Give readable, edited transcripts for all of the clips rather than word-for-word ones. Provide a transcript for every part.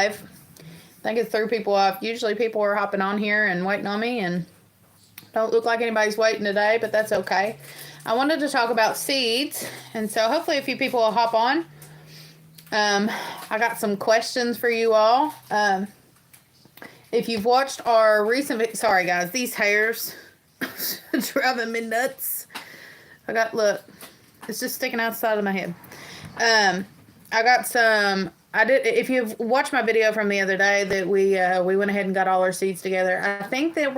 live. I think it threw people off. Usually people are hopping on here and waiting on me, and don't look like anybody's waiting today, but that's okay. I wanted to talk about seeds, and so hopefully a few people will hop on. I got some questions for you all. If you've watched our recent, sorry guys, these hairs driving me nuts. Look, it's just sticking outside of my head. If you've watched my video from the other day that we went ahead and got all our seeds together. I think that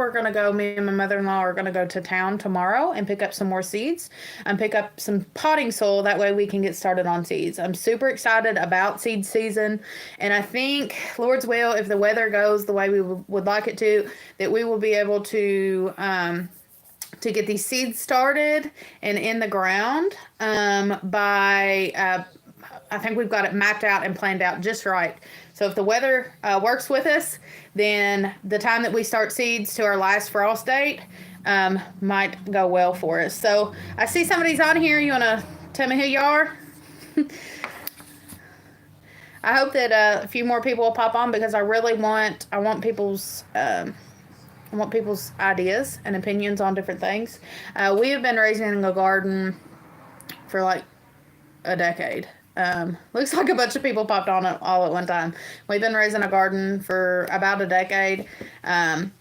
me and my mother-in-law are going to go to town tomorrow and pick up some more seeds and pick up some potting soil. That way we can get started on seeds. I'm super excited about seed season. And I think, Lord's will, if the weather goes the way we would like it to, that we will be able to get these seeds started and in the ground by I think we've got it mapped out and planned out just right. So if the weather works with us, then the time that we start seeds to our last frost date might go well for us. So I see somebody's on here. You want to tell me who you are? I hope that a few more people will pop on because I want people's ideas and opinions on different things. We have been raising a garden for like a decade. Looks like a bunch of people popped on it all at one time. We've been raising a garden for about a decade. And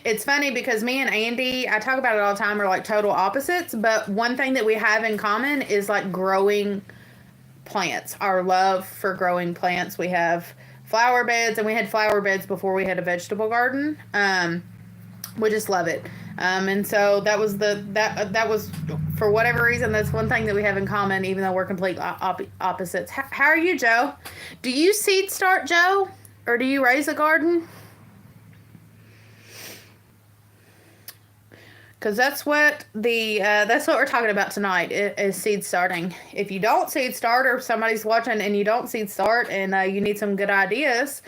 it's funny because me and Andy, I talk about it all the time, are like total opposites. But one thing that we have in common is like growing plants, our love for growing plants. We have flower beds, and we had flower beds before we had a vegetable garden. We just love it. And so that was for whatever reason, that's one thing that we have in common, even though we're complete opposites. How are you, Joe? Do you seed start, Joe? Or do you raise a garden? Because that's what we're talking about tonight is seed starting. If you don't seed start, or somebody's watching and you don't seed start, and you need some good ideas,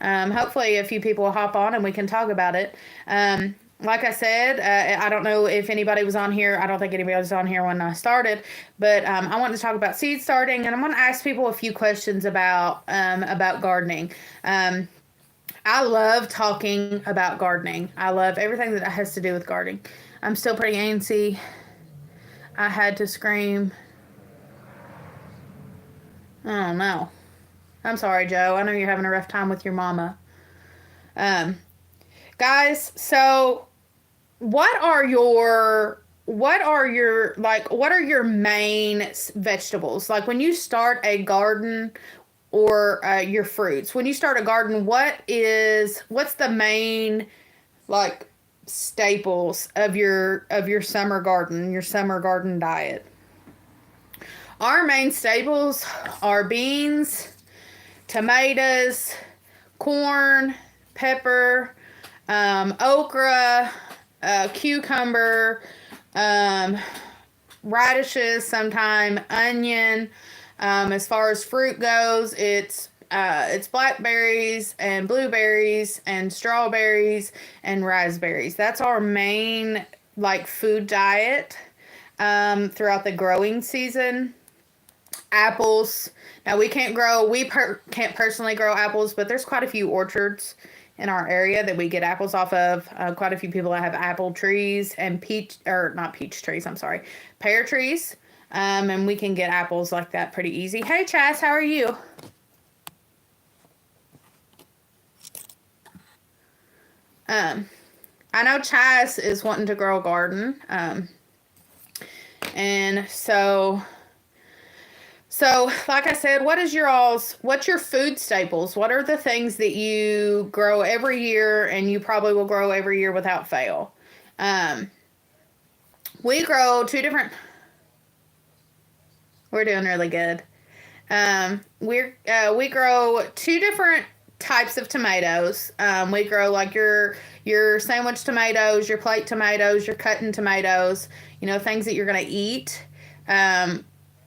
hopefully a few people will hop on and we can talk about it. Like I said, I don't know if anybody was on here. I don't think anybody was on here when I started, but I wanted to talk about seed starting, and I'm going to ask people a few questions about gardening. I love talking about gardening. I love everything that has to do with gardening. I'm still pretty antsy. I had to scream. Oh, no. I'm sorry, Joe. I know you're having a rough time with your mama. Guys, so what are your main vegetables? Like when you start a garden, or your fruits. When you start a garden, what's the main like staples of your summer garden diet? Our main staples are beans, tomatoes, corn, pepper, okra, cucumber, radishes, sometime onion. As far as fruit goes, it's blackberries and blueberries and strawberries and raspberries. That's our main like food diet throughout the growing season. Apples. Now we can't personally grow apples, but there's quite a few orchards in our area that we get apples off of. Quite a few people that have apple trees and pear trees. And we can get apples like that pretty easy. Hey, Chaz, how are you? I know Chaz is wanting to grow a garden. And so like I said, what's your food staples? What are the things that you grow every year and you probably will grow every year without fail? We grow we're doing really good. We grow two different types of tomatoes. We grow like your sandwich tomatoes, your plate tomatoes, your cutting tomatoes, things that you're going to eat.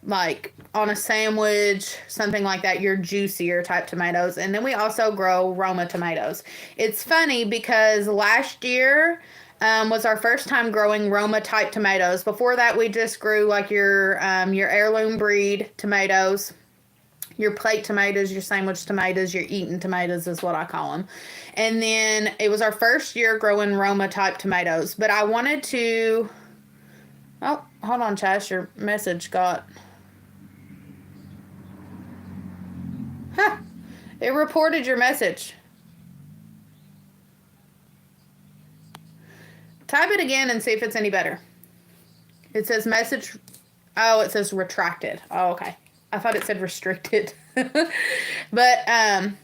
Like on a sandwich, something like that, your juicier type tomatoes. And then we also grow Roma tomatoes. It's funny because last year was our first time growing Roma type tomatoes. Before that, we just grew like your heirloom breed tomatoes. your plate tomatoes, your sandwich tomatoes, your eating tomatoes is what I call them. And then it was our first year growing Roma type tomatoes. But I wanted to... Oh, hold on, Chas. Your message got... Huh. It reported your message. Type it again and see if it's any better. It says message... Oh, it says retracted. Oh, okay. I thought it said restricted. But, I'm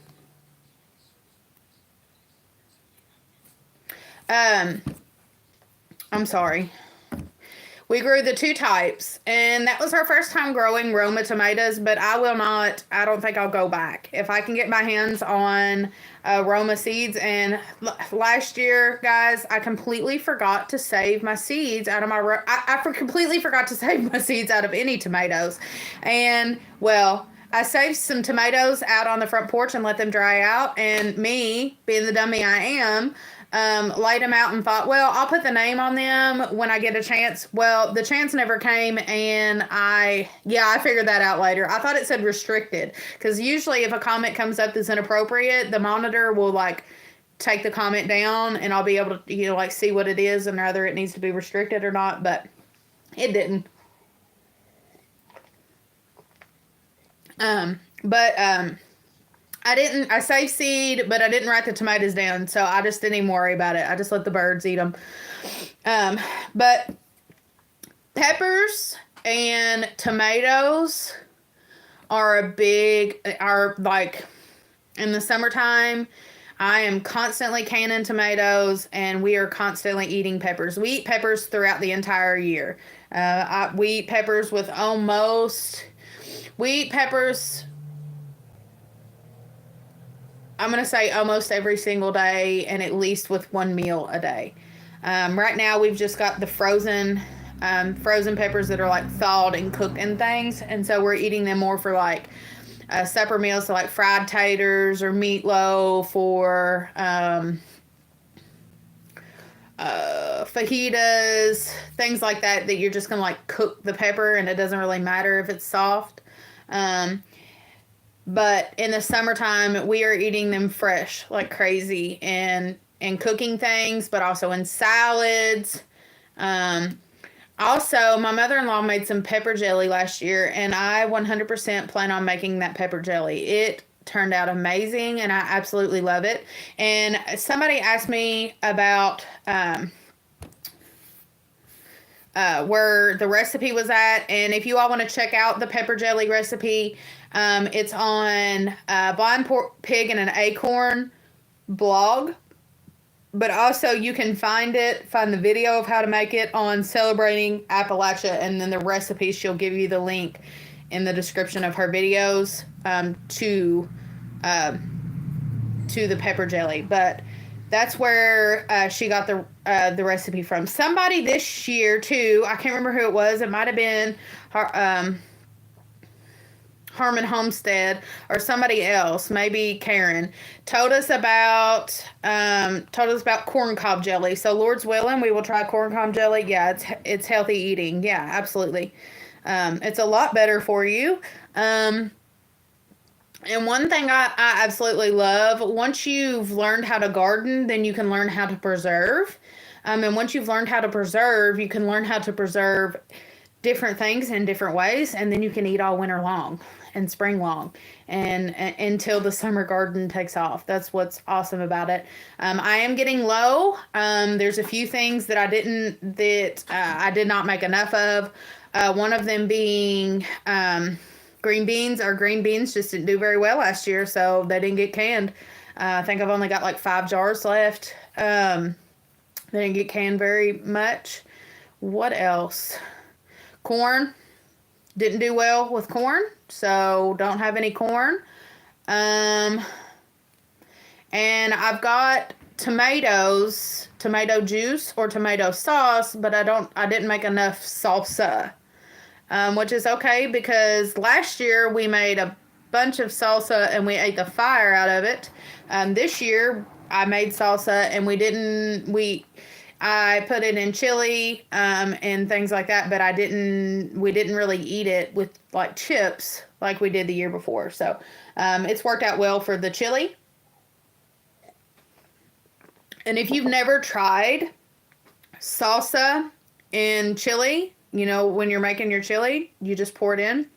sorry. We grew the two types, and that was our first time growing Roma tomatoes, but I don't think I'll go back. If I can get my hands on Roma seeds, and last year, guys, I completely forgot to save my seeds out of my, completely forgot to save my seeds out of any tomatoes. And, well, I saved some tomatoes out on the front porch and let them dry out, and me, being the dummy I am, laid them out and thought, well, I'll put the name on them when I get a chance. Well, the chance never came, and I figured that out later. I thought it said restricted, because usually if a comment comes up that's inappropriate, the monitor will, like, take the comment down, and I'll be able to, like, see what it is and whether it needs to be restricted or not, but it didn't. I saved seed, but I didn't write the tomatoes down, so I just didn't even worry about it. I just let the birds eat them. But peppers and tomatoes are like, in the summertime, I am constantly canning tomatoes, and we are constantly eating peppers. We eat peppers throughout the entire year. We eat peppers we eat peppers... I'm going to say almost every single day, and at least with one meal a day. Right now, we've just got the frozen peppers that are, like, thawed and cooked and things. And so we're eating them more for, like, supper meals, so, like, fried taters or meatloaf or fajitas, things like that you're just going to, like, cook the pepper, and it doesn't really matter if it's soft. But in the summertime, we are eating them fresh like crazy, and cooking things, but also in salads. Also, my mother-in-law made some pepper jelly last year, and I 100% plan on making that pepper jelly. It turned out amazing, and I absolutely love it. And somebody asked me about where the recipe was at, and if you all want to check out the pepper jelly recipe, it's on Blind Pig and an Acorn blog, but also you can find the video of how to make it on Celebrating Appalachia, and then the recipe, she'll give you the link in the description of her videos to the pepper jelly. But that's where she got the recipe from. Somebody this year too, I can't remember who it was. It might have been Harmon Homestead or somebody else, maybe Karen, told us about corn cob jelly. So Lord's willing, we will try corn cob jelly. Yeah, it's healthy eating. Yeah, absolutely. It's a lot better for you. And one thing I absolutely love, once you've learned how to garden, then you can learn how to preserve. And once you've learned how to preserve, you can learn how to preserve different things in different ways, and then you can eat all winter long and spring long, and until the summer garden takes off. That's what's awesome about it. I am getting low. There's a few things that I did not make enough of. One of them being green beans. Our green beans just didn't do very well last year, so they didn't get canned. I think I've only got like 5 jars left. They didn't get canned very much. What else? Corn. Didn't do well with corn, so don't have any corn. And I've got tomatoes, tomato juice or tomato sauce, but I didn't make enough salsa, which is okay, because last year we made a bunch of salsa and we ate the fire out of it. This year I made salsa, and I put it in chili and things like that, but we didn't really eat it with like chips like we did the year before. So it's worked out well for the chili. And if you've never tried salsa in chili, you know, when you're making your chili, you just pour it in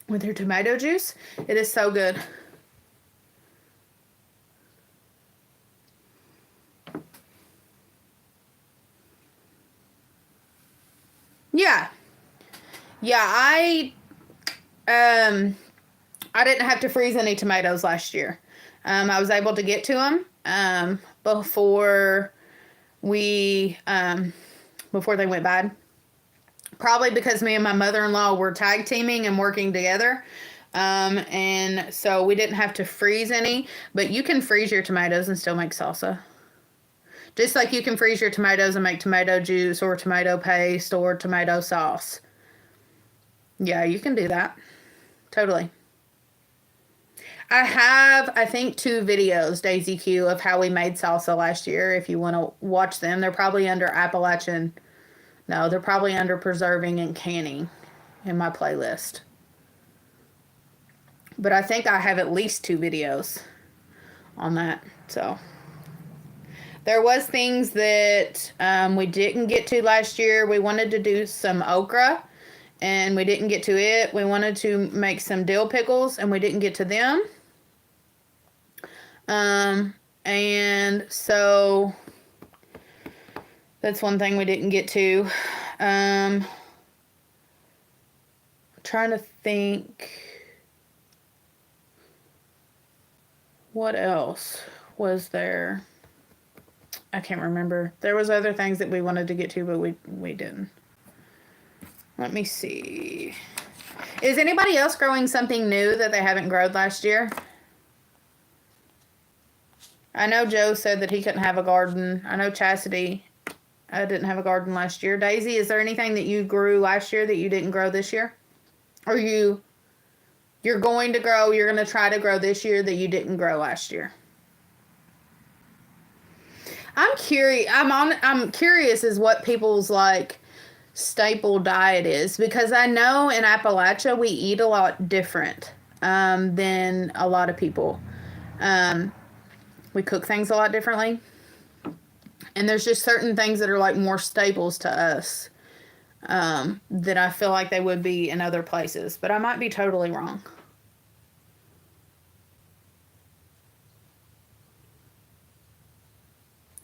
with your tomato juice. It is so good. Yeah. Yeah, I didn't have to freeze any tomatoes last year. I was able to get to them before before they went bad. Probably because me and my mother-in-law were tag teaming and working together. And so we didn't have to freeze any, but you can freeze your tomatoes and still make salsa. Just like you can freeze your tomatoes and make tomato juice or tomato paste or tomato sauce. Yeah, you can do that. Totally. I have, I think, 2 videos, Daisy Q, of how we made salsa last year. If you want to watch them, they're probably under Appalachian. No, they're probably under preserving and canning in my playlist. But I think I have at least 2 videos on that. So there was things that we didn't get to last year. We wanted to do some okra, and we didn't get to it. We wanted to make some dill pickles, and we didn't get to them. And so that's one thing we didn't get to. Trying to think what else was there. I can't remember. There was other things that we wanted to get to, but we didn't. Let me see. Is anybody else growing something new that they haven't grown last year? I know Joe said that he couldn't have a garden. I know Chastity didn't have a garden last year. Daisy, is there anything that you grew last year that you didn't grow this year? Or you're going to grow, you're going to try to grow this year that you didn't grow last year? I'm curious. I'm curious as what people's like staple diet is, because I know in Appalachia we eat a lot different than a lot of people. We cook things a lot differently, and there's just certain things that are like more staples to us that I feel like they would be in other places, but I might be totally wrong.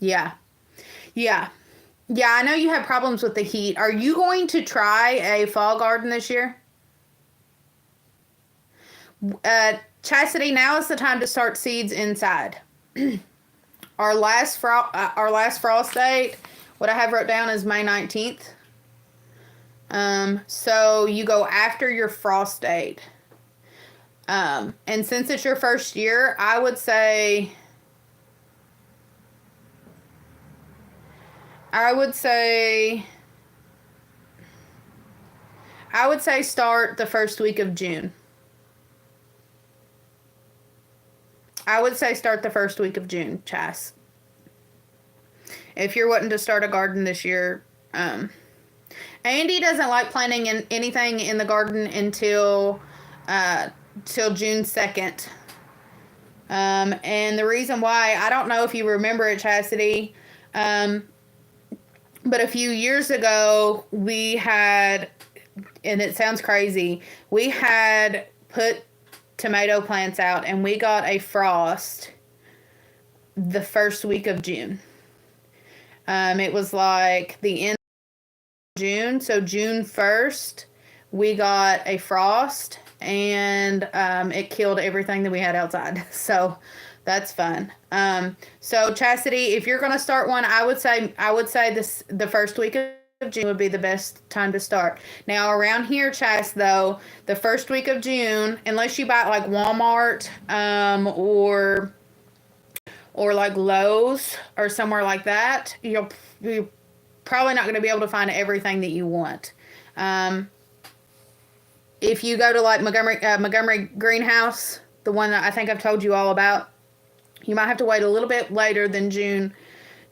Yeah. Yeah. Yeah, I know you have problems with the heat. Are you going to try a fall garden this year? Chastity, now is the time to start seeds inside. Our last frost date, what I have wrote down is May 19th. So you go after your frost date. And since it's your first year, I would say start the first week of June. I would say start the first week of June, Chas. If you're wanting to start a garden this year. Andy doesn't like planting anything in the garden until till June 2nd. And the reason why, I don't know if you remember it, Chastity, but a few years ago, we had, and it sounds crazy, we had put tomato plants out and we got a frost the first week of June. It was like the end of June, so June 1st, we got a frost, and it killed everything that we had outside. So that's fun. So Chastity, if you're going to start one, I would say the first week of June would be the best time to start. Now around here, Chas, though, the first week of June, unless you buy it like Walmart or like Lowe's or somewhere like that, you're probably not going to be able to find everything that you want. If you go to like Montgomery Greenhouse, the one that I think I've told you all about, you might have to wait a little bit later than June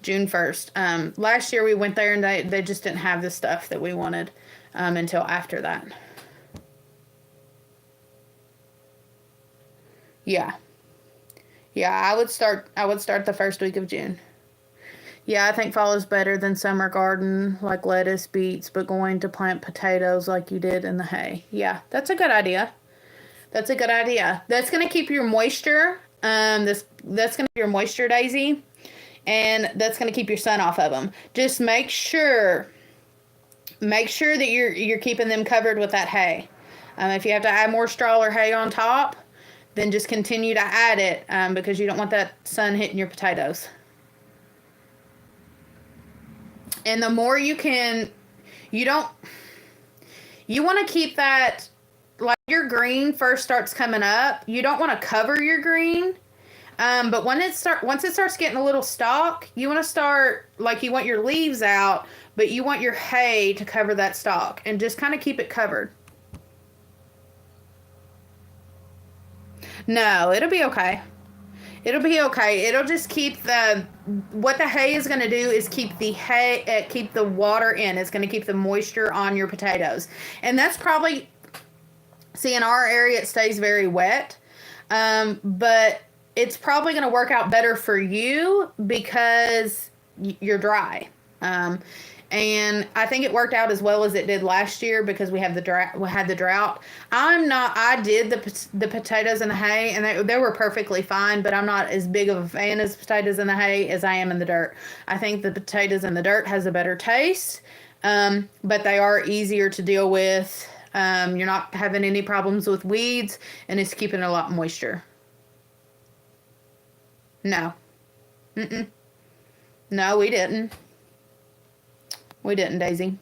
June 1st. Last year we went there and they just didn't have the stuff that we wanted until after that. Yeah. Yeah, I would start the first week of June. Yeah, I think fall is better than summer garden, like lettuce, beets, but going to plant potatoes like you did in the hay. Yeah, that's a good idea. That's a good idea. That's gonna keep your moisture. That's gonna keep your moisture, Daisy, and that's gonna keep your sun off of them. Just make sure that you're keeping them covered with that hay. If you have to add more straw or hay on top, then just continue to add it because you don't want that sun hitting your potatoes. And the more you can, you don't, you want to keep that, like your green first starts coming up, you don't want to cover your green. But once it starts getting a little stalk, you want to start, like you want your leaves out, but you want your hay to cover that stalk and just kind of keep it covered. No, it'll be okay. It'll be okay. It'll just keep what the hay is going to do is keep the hay, keep the water in. It's going to keep the moisture on your potatoes. And that's probably, see, in our area, it stays very wet. But it's probably going to work out better for you because you're dry. And I think it worked out as well as it did last year because we had the drought. I did the potatoes and the hay, and they were perfectly fine, but I'm not as big of a fan of potatoes in the hay as I am in the dirt. I think the potatoes in the dirt has a better taste, but they are easier to deal with. You're not having any problems with weeds, and it's keeping a lot moisture. No. Mm-mm. No, we didn't. We didn't, Daisy.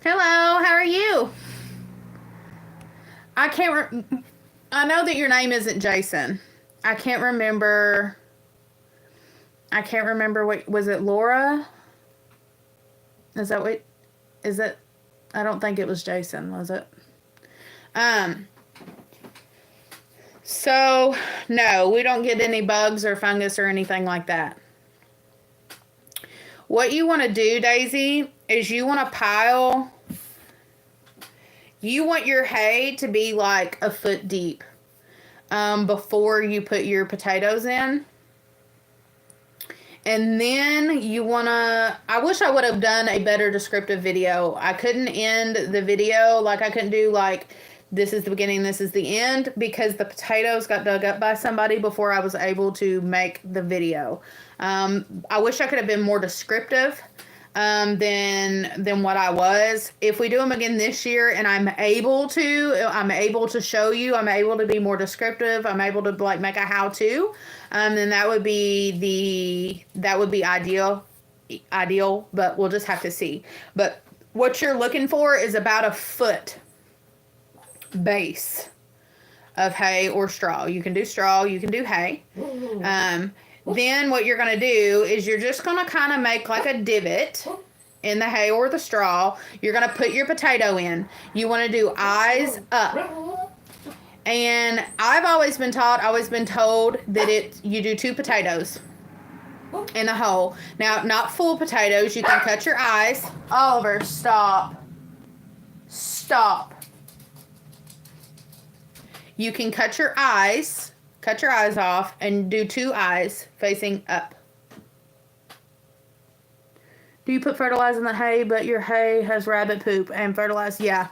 Hello, how are you? I can't. I know that your name isn't Jason. I can't remember. I can't remember what was it. Laura? Is that what? Is it? I don't think it was Jason. Was it? Um. So no, we don't get any bugs or fungus or anything like that. What you want to do, Daisy, is you want to pile. You want your hay to be like a foot deep before you put your potatoes in. And then you want to, I wish I would have done a better descriptive video. I couldn't end the video, like I couldn't do like, this is the beginning, this is the end, because the potatoes got dug up by somebody before I was able to make the video. I wish I could have been more descriptive than what I was. If we do them again this year and I'm able to show you, I'm able to be more descriptive, I'm able to like make a how-to, then that would be ideal, but we'll just have to see. But what you're looking for is about a foot base of hay or straw. You can do straw, you can do hay. Then what you're going to do is you're just going to kind of make like a divot in the hay or the straw. You're going to put your potato in. You want to do eyes up. And I've always been told that you do 2 potatoes in a hole. Now, not full potatoes. You can cut your eyes. Oliver, stop. Stop. You can cut your eyes off and do 2 eyes facing up. Do you put fertilizer in the hay, but your hay has rabbit poop and fertilizer? Yeah.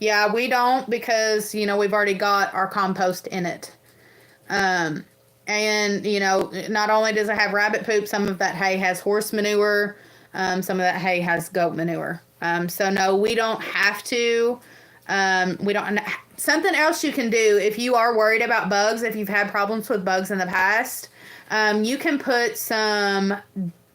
Yeah, we don't because, we've already got our compost in it. And, not only does it have rabbit poop, some of that hay has horse manure. Some of that hay has goat manure. So no, we don't have to. We don't. Something else you can do if you are worried about bugs, if you've had problems with bugs in the past, you can put some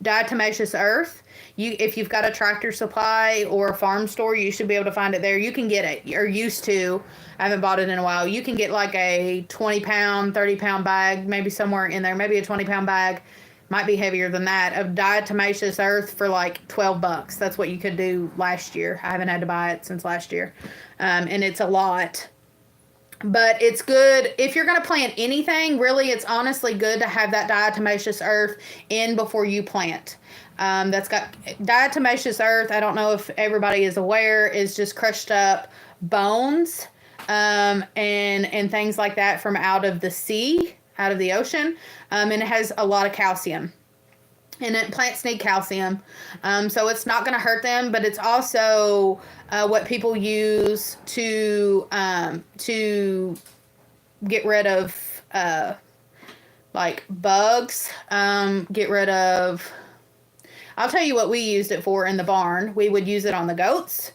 diatomaceous earth. If you've got a Tractor Supply or a farm store, you should be able to find it there. You can get it, or used to. I haven't bought it in a while. You can get like a 20-pound, 30-pound bag, maybe somewhere in there, maybe a 20-pound bag. might be heavier than that, of diatomaceous earth for like $12. That's what you could do last year. I haven't had to buy it since last year. And it's a lot. But it's good if you're going to plant anything. Really, it's honestly good to have that diatomaceous earth in before you plant. That's got diatomaceous earth. I don't know if everybody is aware, is just crushed up bones and things like that from out of the sea, out of the ocean. And it has a lot of calcium. And plants need calcium, so it's not going to hurt them. But it's also what people use to get rid of like bugs. Get rid of. I'll tell you what we used it for in the barn. We would use it on the goats.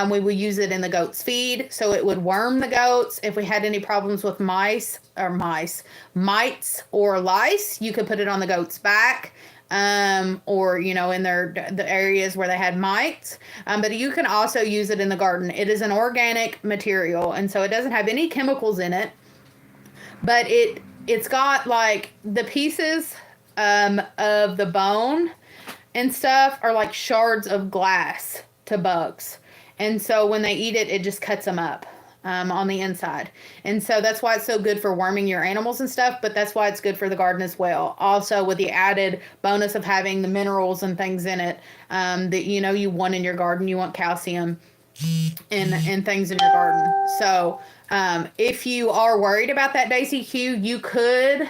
We would use it in the goats' feed, so it would worm the goats. If we had any problems with mites or lice, you could put it on the goats' back. Or, you know, in the areas where they had mites. But you can also use it in the garden. It is an organic material, and so it doesn't have any chemicals in it. But it's got like the pieces of the bone and stuff are like shards of glass to bugs. And so when they eat it, it just cuts them up. On the inside. And so that's why it's so good for worming your animals and stuff, but that's why it's good for the garden as well. Also with the added bonus of having the minerals and things in it that, you know, you want in your garden. You want calcium and things in your garden. So if you are worried about that, Daisy Q, you could,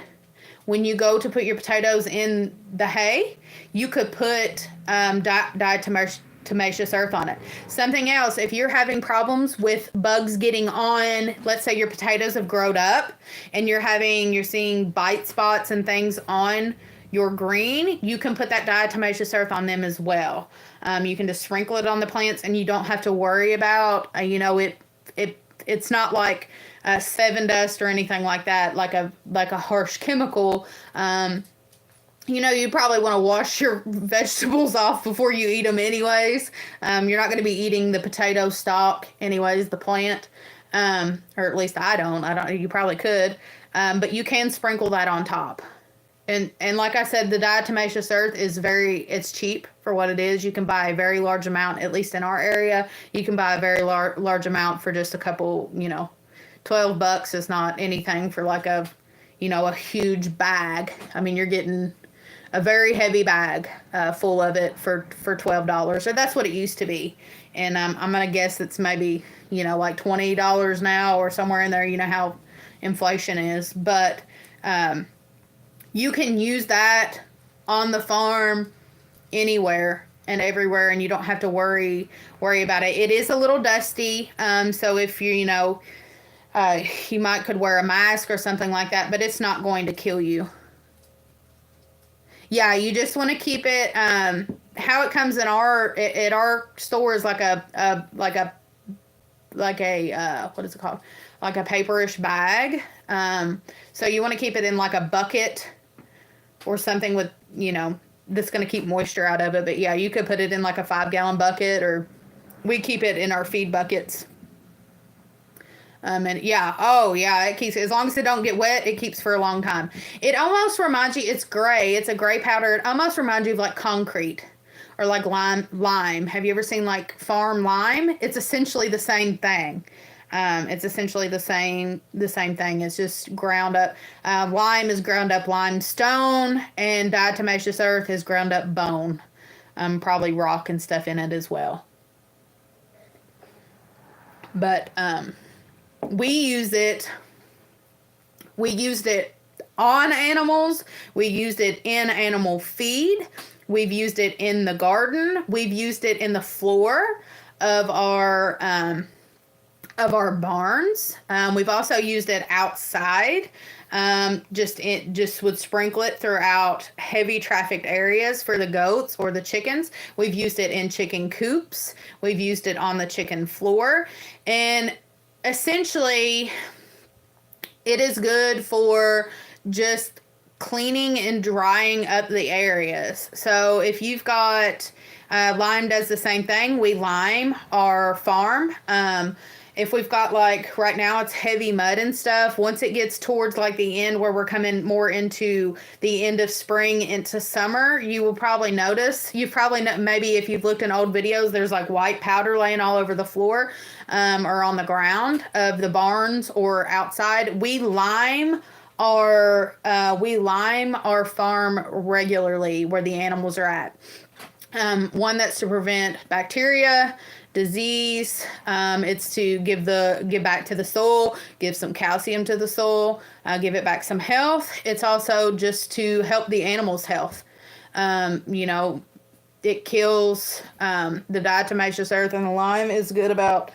when you go to put your potatoes in the hay, you could put diatomaceous earth on it. Something else, if you're having problems with bugs getting on, let's say your potatoes have grown up and you're seeing bite spots and things on your green, you can put that diatomaceous earth on them as well. You can just sprinkle it on the plants and you don't have to worry about, it's not like Sevin dust or anything like that, like a harsh chemical. You know, you probably want to wash your vegetables off before you eat them anyways. You're not going to be eating the potato stalk anyways, the plant. Or at least I don't, you probably could. But you can sprinkle that on top. And like I said, the diatomaceous earth it's cheap for what it is. You can buy a very large amount, at least in our area. You can buy a very large amount for just a couple, $12 is not anything for like a huge bag. I mean, you're getting a very heavy bag full of it for $12, or that's what it used to be. And I'm gonna guess it's maybe like $20 now or somewhere in there. You know how inflation is, but you can use that on the farm anywhere and everywhere, and you don't have to worry about it. It is a little dusty, so if you could wear a mask or something like that, but it's not going to kill you. Yeah, you just want to keep it. How it comes in at our store is like a what is it called? Like a paperish bag. So you want to keep it in like a bucket or something with that's going to keep moisture out of it. But yeah, you could put it in like a 5-gallon bucket, or we keep it in our feed buckets. And yeah, it keeps, as long as it don't get wet, it keeps for a long time. It almost reminds you, it's gray. It's a gray powder. It almost reminds you of like concrete or like lime. Have you ever seen like farm lime? It's essentially the same thing. It's essentially the same thing. It's just ground up. Lime is ground up limestone, and diatomaceous earth is ground up bone. Probably rock and stuff in it as well. But, we used it on animals. We used it in animal feed. We've used it in the garden. We've used it in the floor of our barns. We've also used it outside. Just would sprinkle it throughout heavy trafficked areas for the goats or the chickens. We've used it in chicken coops. We've used it on the chicken floor. And essentially, it is good for just cleaning and drying up the areas. So if you've got lime, does the same thing. We lime our farm, if we've got like right now it's heavy mud and stuff, once it gets towards like the end where we're coming more into the end of spring into summer, you will probably notice, you've probably maybe if you've looked in old videos, there's like white powder laying all over the floor or on the ground of the barns or outside. We lime our farm regularly where the animals are at. One that's to prevent bacteria, disease. It's to give back to the soil, give some calcium to the soil, give it back some health. It's also just to help the animals' health. You know, it kills the diatomaceous earth, and the lime is good about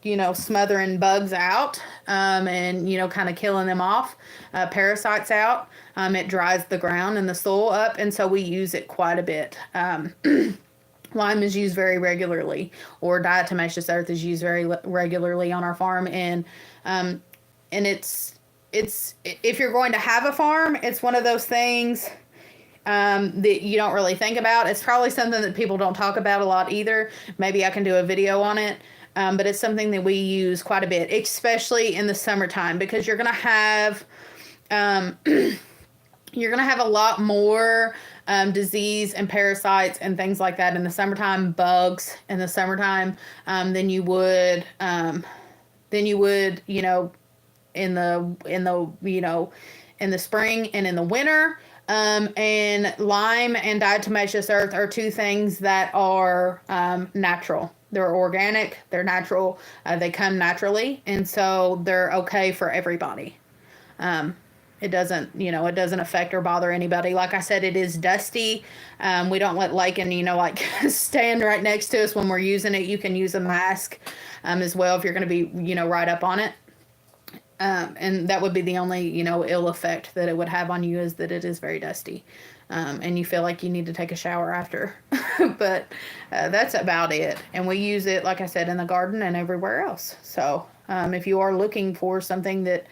you know, smothering bugs out and, you know, kind of killing them off, parasites out. It dries the ground and the soil up, and so we use it quite a bit. Lime is used very regularly, or diatomaceous earth is used very regularly on our farm, and it's if you're going to have a farm, it's one of those things that you don't really think about. It's probably something that people don't talk about a lot either. Maybe I can do a video on it. But it's something that we use quite a bit, especially in the summertime, because you're gonna have a lot more disease and parasites and things like that in the summertime, bugs in the summertime, than you would, you know, in the you know, in the spring and in the winter. And lime and diatomaceous earth are two things that are natural. They're organic, they're natural, they come naturally, and so they're okay for everybody. It doesn't, you know, it doesn't affect or bother anybody. Like I said, it is dusty. We don't let lichen, you know, like stand right next to us when we're using it. You can use a mask as well if you're going to be, you know, right up on it. And that would be the only, you know, ill effect that it would have on you, is that it is very dusty. And you feel like you need to take a shower after. But that's about it. And we use it, like I said, in the garden and everywhere else. So if you are looking for something that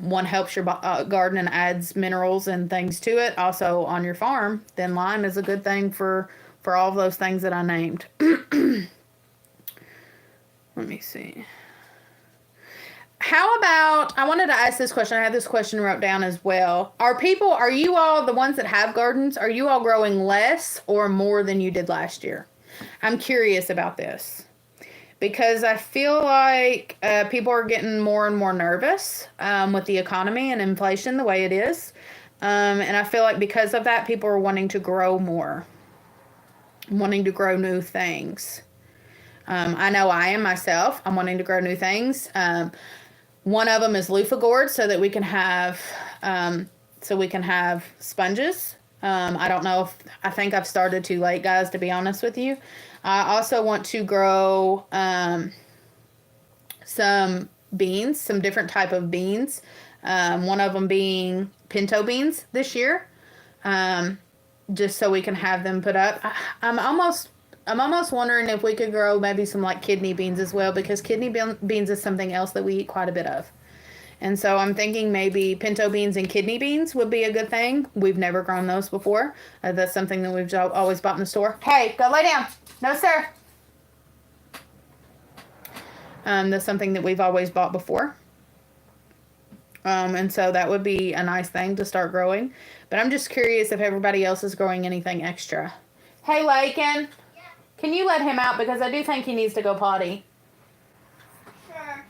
one helps your garden and adds minerals and things to it, also on your farm, then lime is a good thing for all of those things that I named. Let me see. How about, I wanted to ask this question. I had this question wrote down as well. Are you all, the ones that have gardens, are you all growing less or more than you did last year? I'm curious about this, because I feel like people are getting more and more nervous with the economy and inflation the way it is. And I feel like because of that, people are wanting to grow more, wanting to grow new things. I know I am myself. I'm wanting to grow new things. One of them is loofah gourds, so that we can have sponges. I don't know I think I've started too late, guys, to be honest with you. I also want to grow some beans, some different type of beans. One of them being pinto beans this year, just so we can have them put up. I'm almost wondering if we could grow maybe some like kidney beans as well, because kidney beans is something else that we eat quite a bit of. And so I'm thinking maybe pinto beans and kidney beans would be a good thing. We've never grown those before. That's something that we've always bought in the store. Hey, go lay down. No, sir. That's something that we've always bought before. And so that would be a nice thing to start growing. But I'm just curious if everybody else is growing anything extra. Hey, Lakin. Can you let him out, because I do think he needs to go potty. Sure.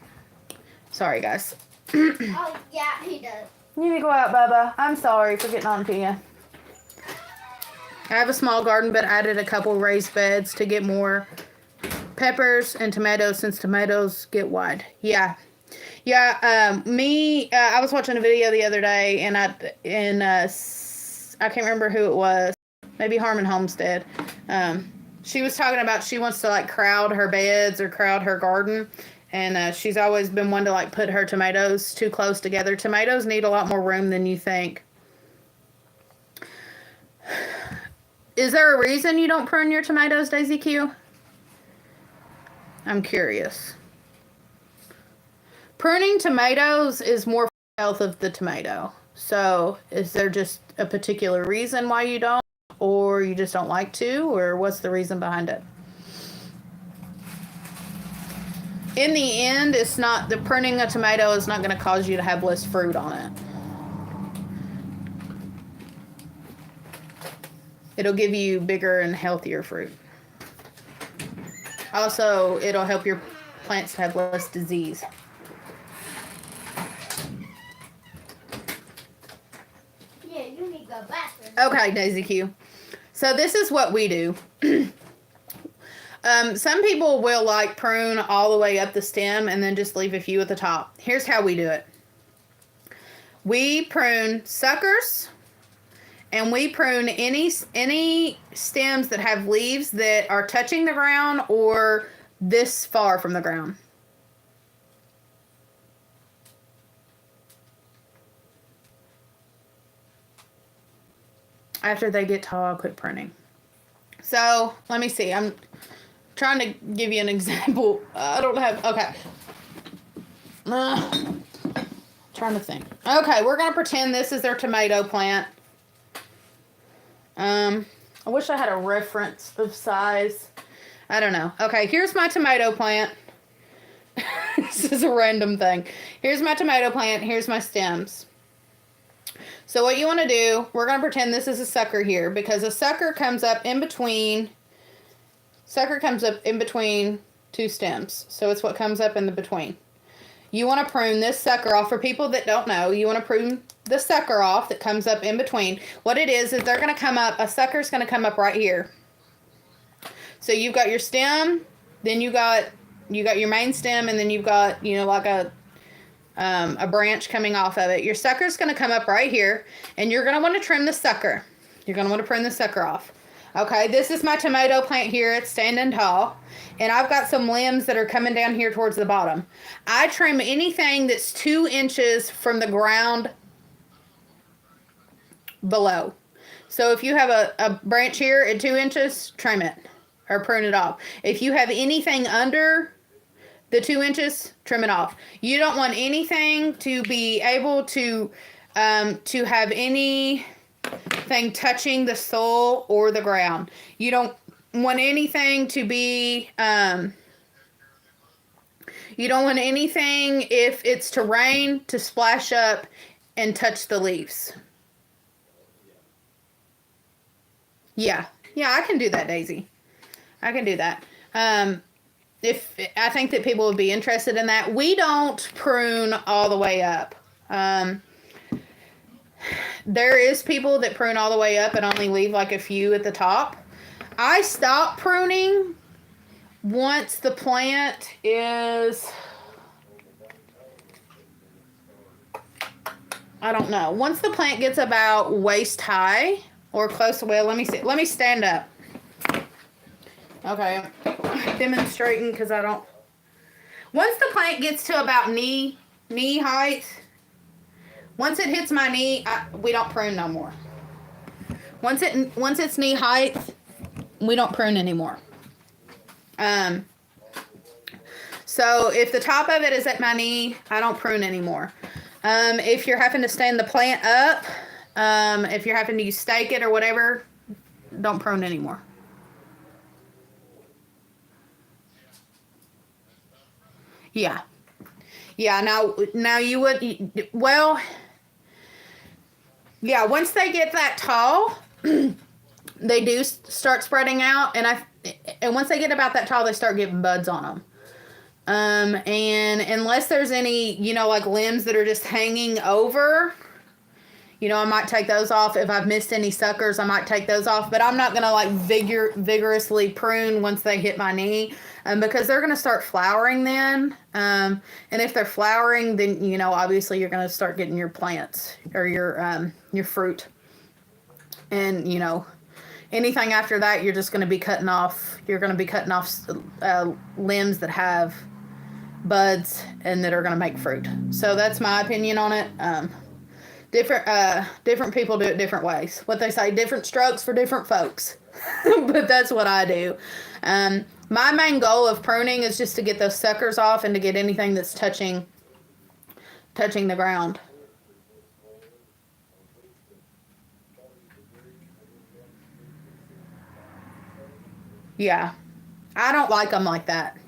Sorry, guys. Oh, yeah, he does. You need to go out, Bubba. I'm sorry for getting on to you. I have a small garden, but added a couple raised beds to get more peppers and tomatoes, since tomatoes get wide. Yeah. Yeah, I was watching a video the other day, and I can't remember who it was. Maybe Harmon Homestead. She was talking about she wants to like crowd her beds or crowd her garden. And she's always been one to like put her tomatoes too close together. Tomatoes need a lot more room than you think. Is there a reason you don't prune your tomatoes, Daisy Q? I'm curious. Pruning tomatoes is more for the health of the tomato. So is there just a particular reason why you don't? Or you just don't like to? Or what's the reason behind it? in the end, it's not, the pruning a tomato is not going to cause you to have less fruit on it. It'll give you bigger and healthier fruit. Also, it'll help your plants to have less disease. Yeah, you need to go back. Okay, Daisy Q. So this is what we do. Some people will like prune all the way up the stem and then just leave a few at the top. Here's how we do it. We prune suckers, and we prune any stems that have leaves that are touching the ground or this far from the ground. After they get tall, I'll quit pruning. So, let me see. I'm trying to give you an example. I don't have... Okay. Trying to think. Okay, we're going to pretend this is their tomato plant. I wish I had a reference of size. I don't know. Okay, here's my tomato plant. This is a random thing. Here's my tomato plant. Here's my stems. So what you want to do, we're going to pretend this is a sucker here, because a sucker comes up in between two stems. So it's what comes up in the between. You want to prune this sucker off. For people that don't know, you want to prune the sucker off that comes up in between. What it is they're going to come up, a sucker's going to come up right here. So you've got your stem, then you got your main stem, and then you've got, like a branch coming off of it. Your sucker's going to come up right here, and you're going to want to trim the sucker. You're going to want to prune the sucker off. Okay, this is my tomato plant here. It's standing tall, and I've got some limbs that are coming down here towards the bottom. I trim anything that's 2 inches from the ground below. So if you have a branch here at 2 inches, trim it or prune it off. If you have anything under the 2 inches, trim it off. You don't want anything to be able to have anything touching the soil or the ground. You don't want anything to be, you don't want anything, if it's to rain, to splash up and touch the leaves. Yeah, I can do that, Daisy. I can do that. If I think that people would be interested in that. We don't prune all the way up. There is people that prune all the way up and only leave like a few at the top. I stop pruning once the plant is, I don't know. Once the plant gets about waist high or close to, well, let me see. Let me stand up. Okay, I'm demonstrating because I don't. Once the plant gets to about knee height, once it hits my knee, we don't prune no more. Once it's knee height, we don't prune anymore. So if the top of it is at my knee, I don't prune anymore. If you're having to stand the plant up, if you're having to stake it or whatever, don't prune anymore. Yeah. Now you would, well, yeah, once they get that tall, they do start spreading out, and once they get about that tall, they start getting buds on them. And unless there's any, like limbs that are just hanging over, I might take those off. If I've missed any suckers, I might take those off, but I'm not going to like vigorously prune once they hit my knee, because they're going to start flowering then. And if they're flowering, then, obviously you're going to start getting your plants or your fruit. And, anything after that, you're just going to be cutting off. You're going to be cutting off limbs that have buds and that are going to make fruit. So that's my opinion on it. Different people do it different ways. What they say, different strokes for different folks. But that's what I do. My main goal of pruning is just to get those suckers off and to get anything that's touching the ground. Yeah. I don't like them like that.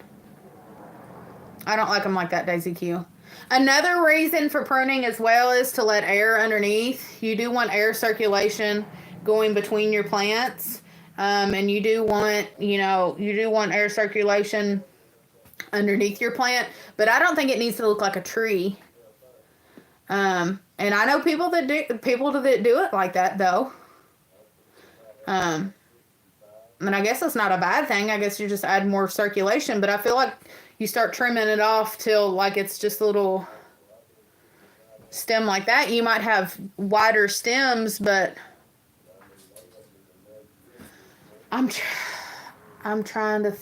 I don't like them like that, Daisy Q. Another reason for pruning as well is to let air underneath. You do want air circulation going between your plants. And you do want, air circulation underneath your plant. But I don't think it needs to look like a tree. And I know people that do it like that, though. And I guess that's not a bad thing. I guess you just add more circulation. But I feel like you start trimming it off till like it's just a little stem like that. You might have wider stems, but I'm trying to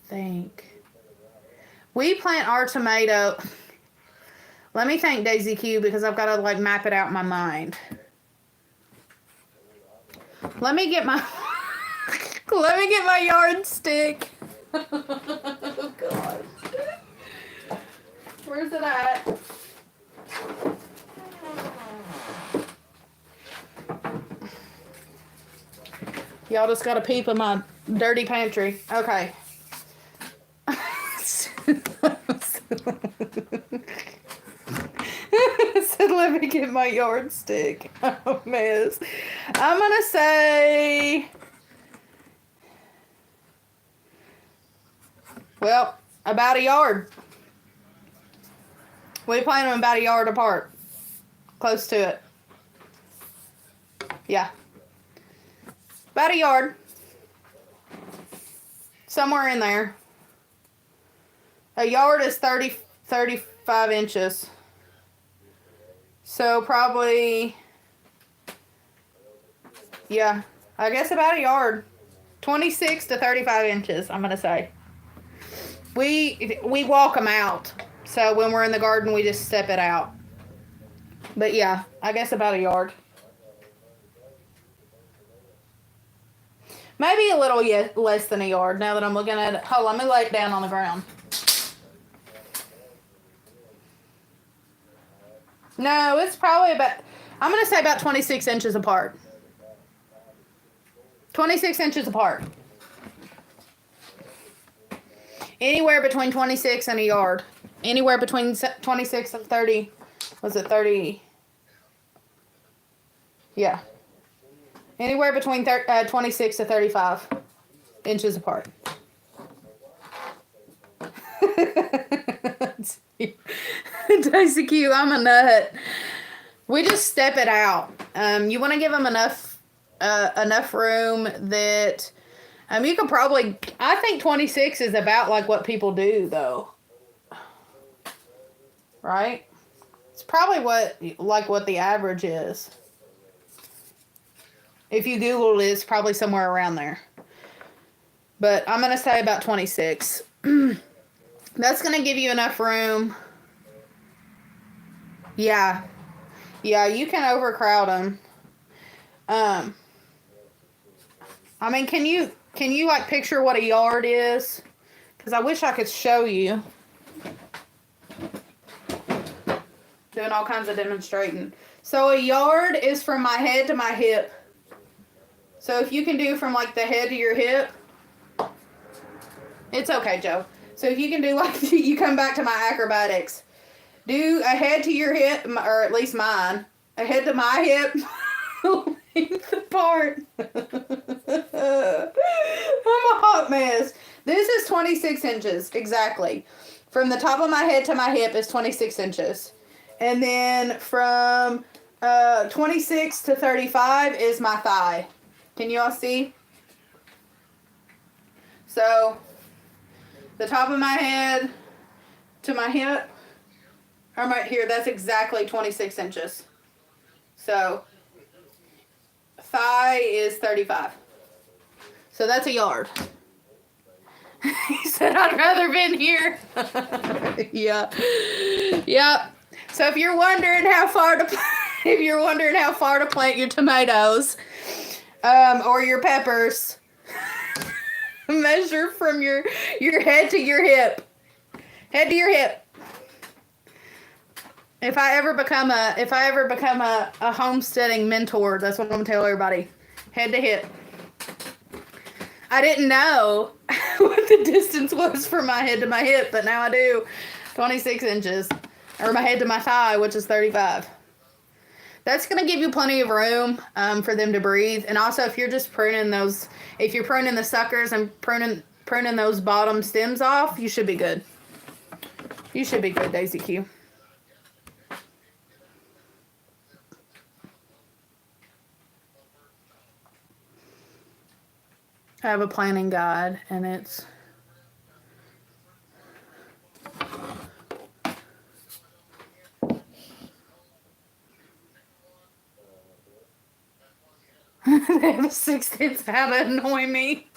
think. We plant our tomato. Let me think, Daisy Q, because I've got to like map it out in my mind. Let me get my yardstick. Oh God. Where's it at? Y'all just got a peep of my dirty pantry. Okay. Said, let me get my yardstick. Oh, miss. I'm going to say, well, about a yard. We plant them about a yard apart. Close to it. Yeah. About a yard. Somewhere in there. A yard is 35 inches. So probably, yeah, I guess about a yard. 26 to 35 inches, I'm going to say. We walk them out. So when we're in the garden, we just step it out. But yeah, I guess about a yard. Maybe a little less than a yard now that I'm looking at it. Hold on, let me lay it down on the ground. No, it's probably about, I'm going to say about 26 inches apart. 26 inches apart. Anywhere between 26 and a yard. Anywhere between 26 and 30. Was it 30? Yeah. Anywhere between 26 to 35 inches apart. Daisy Q, I'm a nut. We just step it out. You want to give them enough room that you can probably. I think 26 is about like what people do, though. Right? It's probably what the average is. If you Google it, it's probably somewhere around there. But I'm gonna say about 26. That's gonna give you enough room. Yeah, you can overcrowd them. I mean, can you like picture what a yard is? Because I wish I could show you. Doing all kinds of demonstrating. So a yard is from my head to my hip. So if you can do from like the head to your hip, it's okay, Joe. So if you can do like, you come back to my acrobatics. Do a head to your hip, or at least mine. A head to my hip. Length apart. I'm a hot mess. This is 26 inches, exactly. From the top of my head to my hip is 26 inches. And then from 26 to 35 is my thigh. Can you all see? So, the top of my head to my hip, I'm right here, that's exactly 26 inches. So, thigh is 35. So that's a yard. He said, I'd rather been here. Yeah. Yep. So if you're wondering how far to plant your tomatoes, or your peppers, measure from your head to your hip. Head to your hip. If I ever become a homesteading mentor, that's what I'm gonna tell everybody. Head to hip. I didn't know what the distance was from my head to my hip, but now I do. 26 inches. Or my head to my thigh, which is 35. That's going to give you plenty of room for them to breathe. And also, if you're just pruning those, if you're pruning the suckers and pruning those bottom stems off, you should be good. You should be good, Daisy Q. I have a planning guide, and it's they have a sixth sense how to annoy me.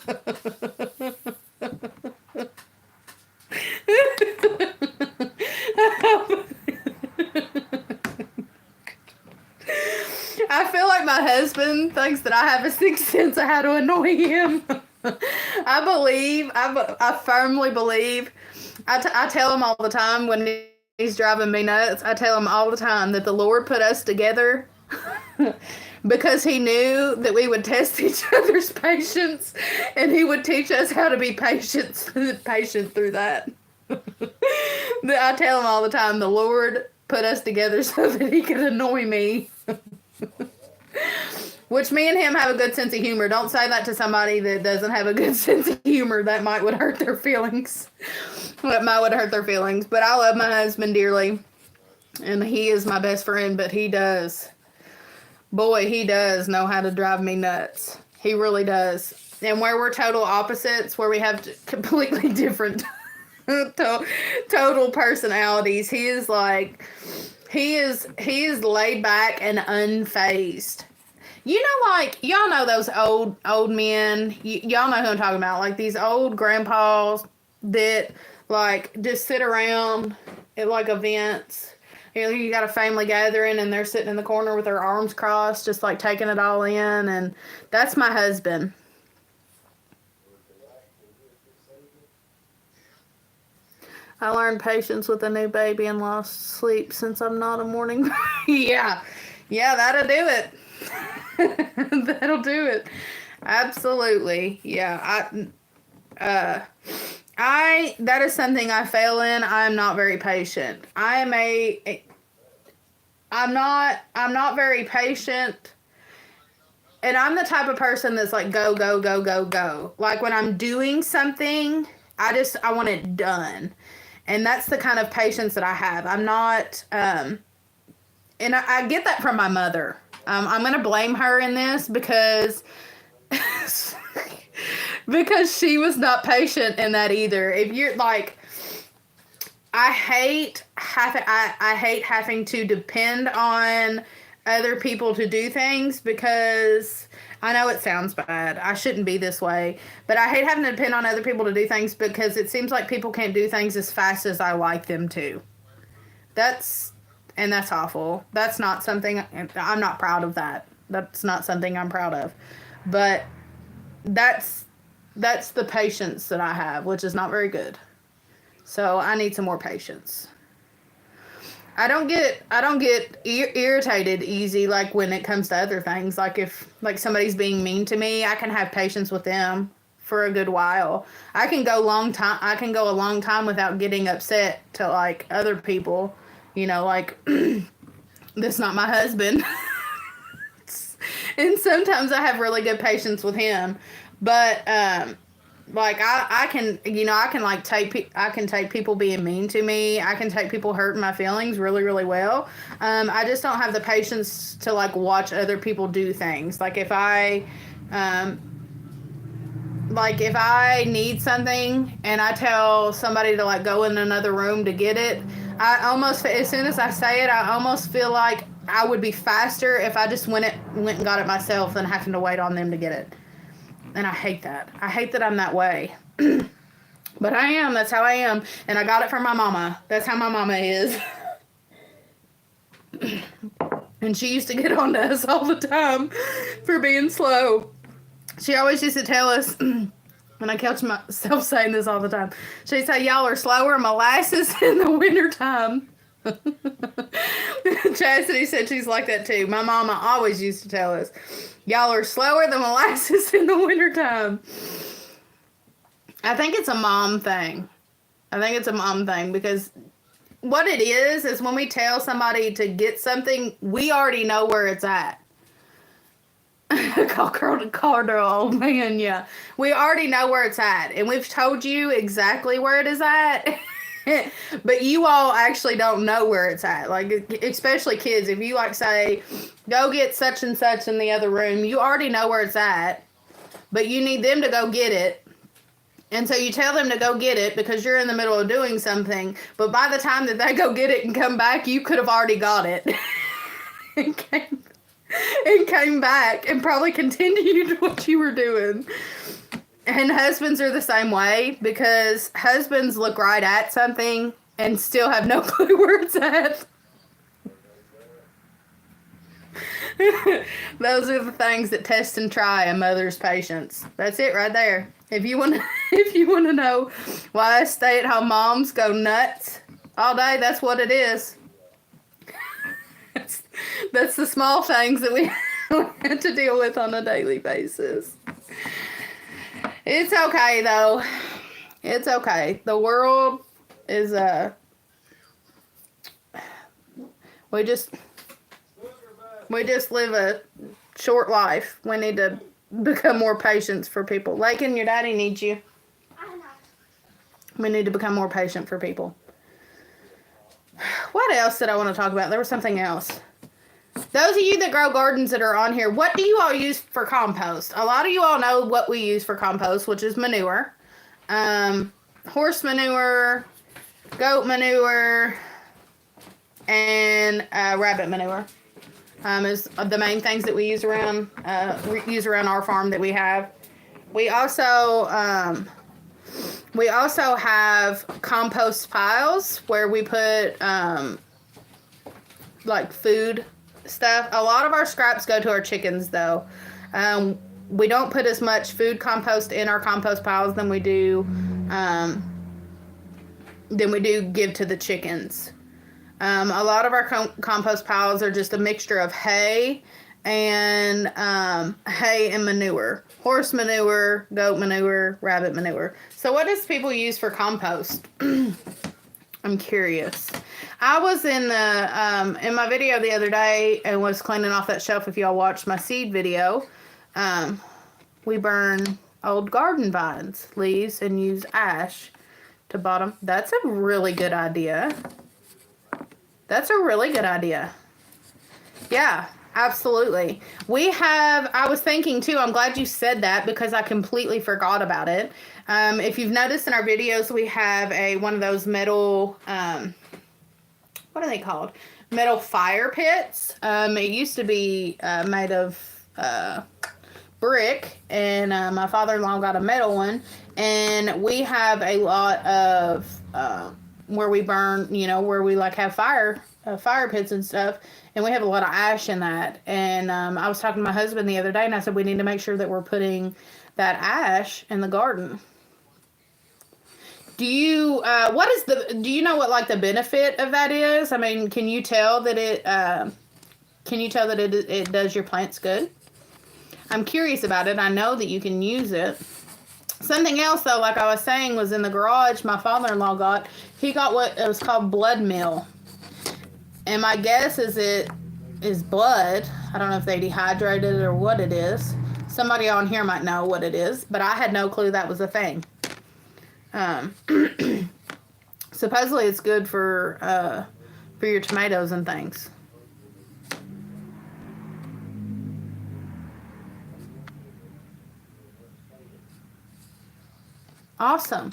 I feel like my husband thinks that I have a sixth sense of how to annoy him. I firmly believe, I tell him all the time when he's driving me nuts, I tell him all the time that the Lord put us together because he knew that we would test each other's patience, and he would teach us how to be patient through that. I tell him all the time, the Lord put us together so that he could annoy me. Which me and him have a good sense of humor. Don't say that to somebody that doesn't have a good sense of humor. That would hurt their feelings. But I love my husband dearly. And he is my best friend, but he does. Boy, he does know how to drive me nuts. He really does. And where we're total opposites, where we have completely different total personalities, he is laid back and unfazed. You know, like, y'all know those old men, y'all know who I'm talking about, like these old grandpas that, like, just sit around at, like, events. You know, you got a family gathering and they're sitting in the corner with their arms crossed, just, like, taking it all in, and that's my husband. I learned patience with a new baby and lost sleep since I'm not a morning. Yeah, that'll do it. That'll do it. Absolutely. Yeah. That is something I fail in. I'm not very patient. I'm not very patient. And I'm the type of person that's like, go, go, go, go, go. Like when I'm doing something, I want it done. And that's the kind of patience that I have. I'm not, and I get that from my mother. I'm going to blame her in this because she was not patient in that either. If you're like, I hate having to depend on other people to do things, because I know it sounds bad. I shouldn't be this way, but I hate having to depend on other people to do things because it seems like people can't do things as fast as I like them to. That's awful. That's not something, I'm not proud of that. That's not something I'm proud of. But that's the patience that I have, which is not very good. So I need some more patience. I don't get irritated easy, like when it comes to other things. Like if somebody's being mean to me, I can have patience with them for a good while. I can go a long time without getting upset to like other people. You know, like, that's not my husband. And sometimes I have really good patience with him. But, like, I can take people being mean to me. I can take people hurting my feelings really, really well. I just don't have the patience to, like, watch other people do things. Like, if I need something and I tell somebody to, like, go in another room to get it, as soon as I say it, I almost feel like I would be faster if I just went and got it myself than having to wait on them to get it. And I hate that. I hate that I'm that way. But I am. That's how I am. And I got it from my mama. That's how my mama is. And she used to get on to us all the time for being slow. She always used to tell us, and I catch myself saying this all the time, she'd say, y'all are slower than molasses in the wintertime. Chastity said she's like that too. My mama always used to tell us, y'all are slower than molasses in the wintertime. I think it's a mom thing. I think it's a mom thing because what it is when we tell somebody to get something, we already know where it's at. Carter, old man, yeah. We already know where it's at, and we've told you exactly where it is at. But you all actually don't know where it's at. Like, especially kids, if you like say, go get such and such in the other room, you already know where it's at, but you need them to go get it. And so you tell them to go get it because you're in the middle of doing something. But by the time that they go get it and come back, you could have already got it. and came back and probably continued what you were doing. And husbands are the same way because husbands look right at something and still have no clue where it's at. Those are the things that test and try a mother's patience. That's it right there. If you want to know why stay-at-home moms go nuts all day, that's what it is. That's the small things that we have to deal with on a daily basis. It's okay though. It's okay. The world is we just live a short life. We need to become more patient for people. Lakin, your daddy needs you. We need to become more patient for people. What else did I want to talk about? There was something else. Those of you that grow gardens that are on here, what do you all use for compost? A lot of you all know what we use for compost, which is manure. Horse manure, goat manure, and rabbit manure. Is the main things that we use around our farm that we have. We also have compost piles where we put like food stuff. A lot of our scraps go to our chickens though. We don't put as much food compost in our compost piles than we do give to the chickens. A lot of our compost piles are just a mixture of hay and manure. Horse manure, goat manure, rabbit manure. So what does people use for compost? I'm curious. I was in my video the other day and was cleaning off that shelf. If y'all watched my seed video, we burn old garden vines, leaves, and use ash to bottom. That's a really good idea. That's a really good idea. Yeah, absolutely. I was thinking too, I'm glad you said that because I completely forgot about it. If you've noticed in our videos, we have one of those metal, what are they called? Metal fire pits. It used to be made of brick, and my father-in-law got a metal one, and we have a lot of where we burn, where we like have fire pits and stuff, and we have a lot of ash in that. And I was talking to my husband the other day, and I said we need to make sure that we're putting that ash in the garden. Do you know what like the benefit of that is? I mean, can you tell that it does your plants good? I'm curious about it. I know that you can use it. Something else though, like I was saying, was in the garage. My father-in-law got what it was called blood meal, and my guess is it is blood. I don't know if they dehydrated it or what it is. Somebody on here might know what it is, but I had no clue that was a thing. Supposedly it's good for your tomatoes and things. Awesome.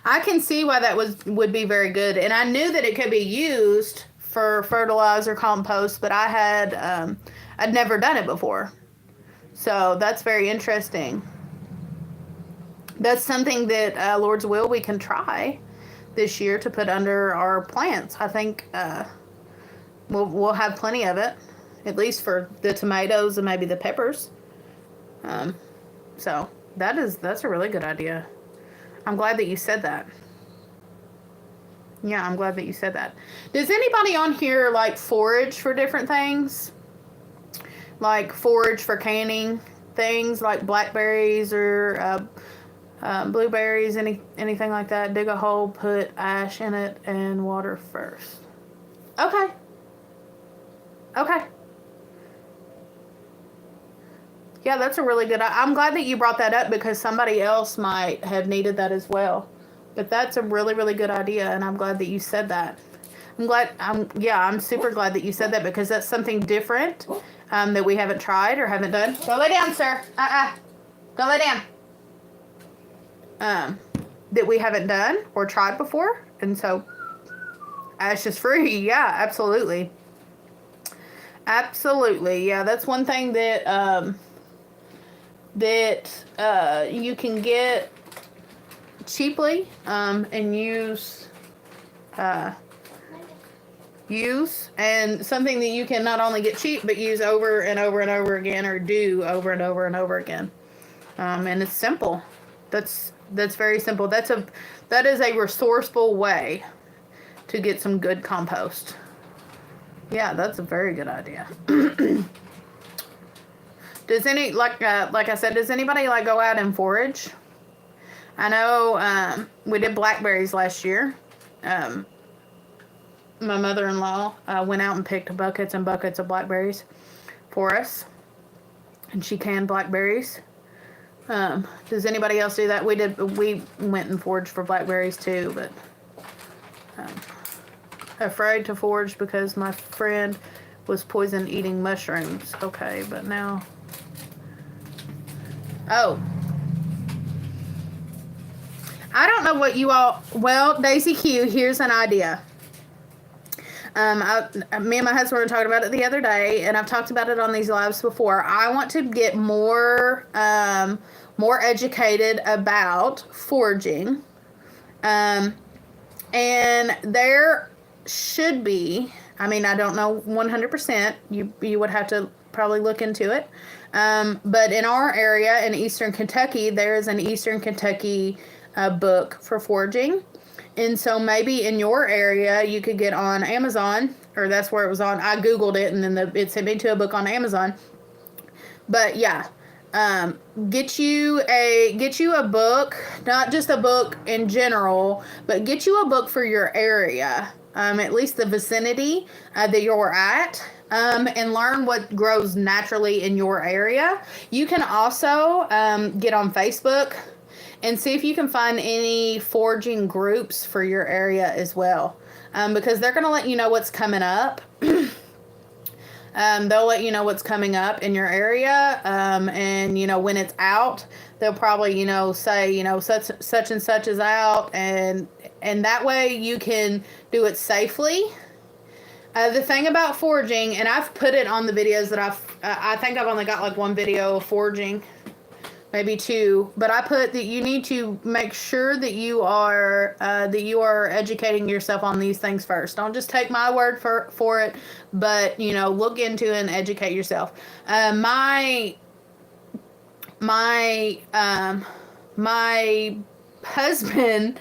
I can see why that would be very good, and I knew that it could be used for fertilizer, compost, but I'd never done it before. So that's very interesting. That's something that Lord's will we can try this year to put under our plants. I think we'll have plenty of it, at least for the tomatoes and maybe the peppers. So that's a really good idea. I'm glad that you said that. Yeah, I'm glad that you said that. Does anybody on here like forage for different things? Like forage for canning things like blackberries or Blueberries, anything like that. Dig a hole, put ash in it, and water first. Okay. Okay. Yeah, that's a really good. I'm glad that you brought that up because somebody else might have needed that as well. But that's a really, really good idea, and I'm glad that you said that. I'm super glad that you said that because that's something different that we haven't tried or haven't done. Go lay down, sir. Go lay down. That we haven't done or tried before, and so ash is free. Yeah, absolutely. Absolutely. Yeah, that's one thing that you can get cheaply and use and something that you can not only get cheap but use over and over and over again or do over and over and over again. And it's simple. That's very simple. That is a resourceful way to get some good compost. Yeah, that's a very good idea. Does like I said, does anybody like go out and forage? I know we did blackberries last year. My mother-in-law went out and picked buckets and buckets of blackberries for us, and she canned blackberries. Does anybody else do that? We did. We went and foraged for blackberries too, but afraid to forage because my friend was poison eating mushrooms. Okay, but now. Oh. I don't know what you all. Well, Daisy Q, here's an idea. Me and my husband were talking about it the other day, and I've talked about it on these lives before. I want to get more educated about foraging, and there should be. I mean, I don't know 100%. You would have to probably look into it. But in our area in Eastern Kentucky, there is an Eastern Kentucky book for foraging. And so maybe in your area, you could get on Amazon, or that's where it was on. I Googled it, and then it sent me to a book on Amazon. But yeah, get you a book, not just a book in general, but get you a book for your area, at least the vicinity that you're at. And learn what grows naturally in your area. You can also get on Facebook and see if you can find any foraging groups for your area as well, because they're going to let you know what's coming up. They'll let you know what's coming up in your area, and when it's out, they'll probably say such and such is out, and that way you can do it safely. The thing about foraging, and I've put it on the videos that I think I've only got like one video of foraging, maybe two, but I put that you need to make sure that you are educating yourself on these things first. Don't just take my word for it, but look into it and educate yourself. My husband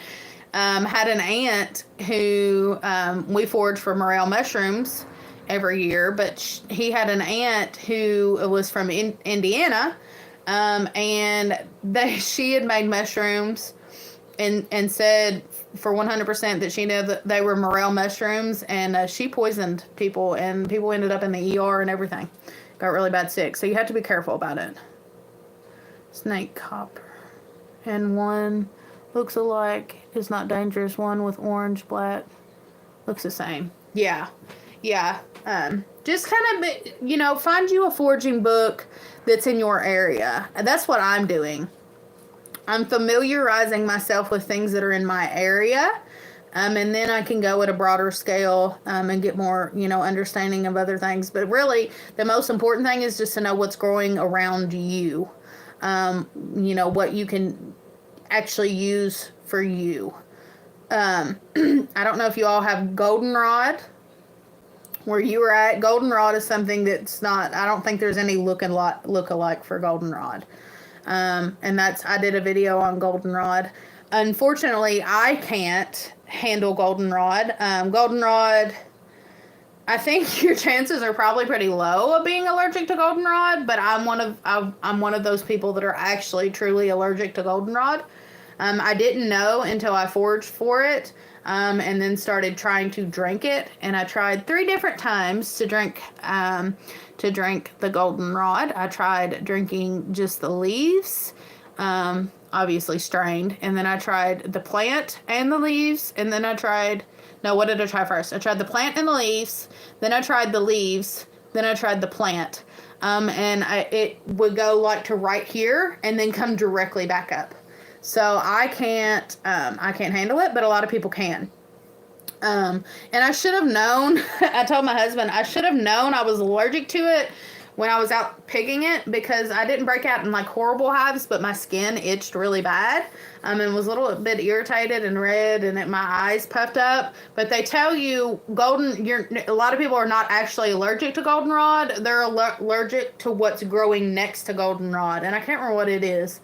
had an aunt who we foraged for morel mushrooms every year, but he had an aunt who was from Indiana, and she had made mushrooms and said for 100% that she knew that they were morel mushrooms, and she poisoned people, and people ended up in the ER and everything. Got really bad sick, so you have to be careful about it. Snake copper. And one looks alike. It's not dangerous. One with orange, black. Looks the same. Yeah. Just kind of, find you a foraging book that's in your area. That's what I'm doing. I'm familiarizing myself with things that are in my area. And then I can go at a broader scale and get more, understanding of other things. But really, the most important thing is just to know what's growing around you. What you can actually use for you. I don't know if you all have goldenrod where you were at. Goldenrod is something that's not, I don't think there's any look-alike for goldenrod. And I did a video on goldenrod. Unfortunately, I can't handle goldenrod. Goldenrod, I think your chances are probably pretty low of being allergic to goldenrod, but I'm one of those people that are actually truly allergic to goldenrod. I didn't know until I foraged for it, and then started trying to drink it. And I tried 3 different times to drink the goldenrod. I tried drinking just the leaves, obviously strained, and then I tried the plant and the leaves, and then no, what did I try first? I tried the plant and the leaves, then I tried the leaves, then I tried the plant. And it would go like to right here and then come directly back up. So I can't handle it, but a lot of people can. And I should have known, I told my husband, I should have known I was allergic to it when I was out picking it, because I didn't break out in like horrible hives, but my skin itched really bad, and was a little bit irritated and red, and my eyes puffed up. But they tell you a lot of people are not actually allergic to goldenrod. They're allergic to what's growing next to goldenrod, and I can't remember what it is.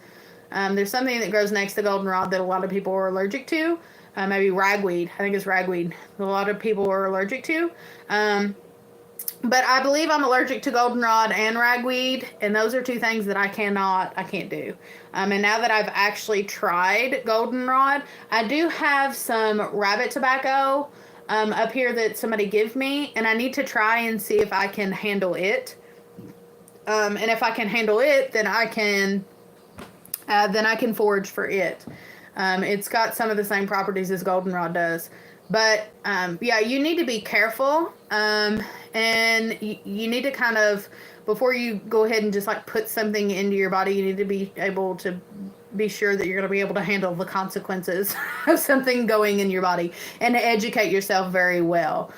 There's something that grows next to goldenrod that a lot of people are allergic to. Maybe ragweed. I think it's ragweed. A lot of people are allergic to. But I believe I'm allergic to goldenrod and ragweed, and those are 2 things that I can't do. And now that I've actually tried goldenrod, I do have some rabbit tobacco up here that somebody gave me, and I need to try and see if I can handle it. And if I can handle it, then I can forage for it. It's got some of the same properties as goldenrod does. But, yeah, you need to be careful, and you need to kind of, before you go ahead and just, like, put something into your body, you need to be able to be sure that you're going to be able to handle the consequences of something going in your body, and to educate yourself very well.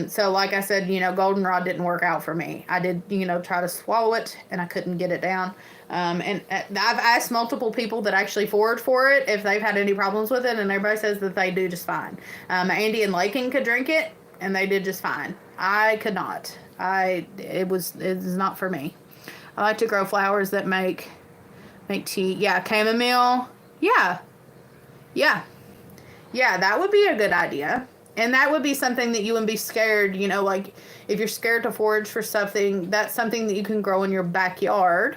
So, like I said, goldenrod didn't work out for me. I did, try to swallow it, and I couldn't get it down. And I've asked multiple people that actually forage for it if they've had any problems with it, and everybody says that they do just fine. Andy and Lakin could drink it, and they did just fine. I could not. It's not for me. I like to grow flowers that make tea. Yeah, chamomile. Yeah, that would be a good idea. And that would be something that you wouldn't be scared, like if you're scared to forage for something, that's something that you can grow in your backyard.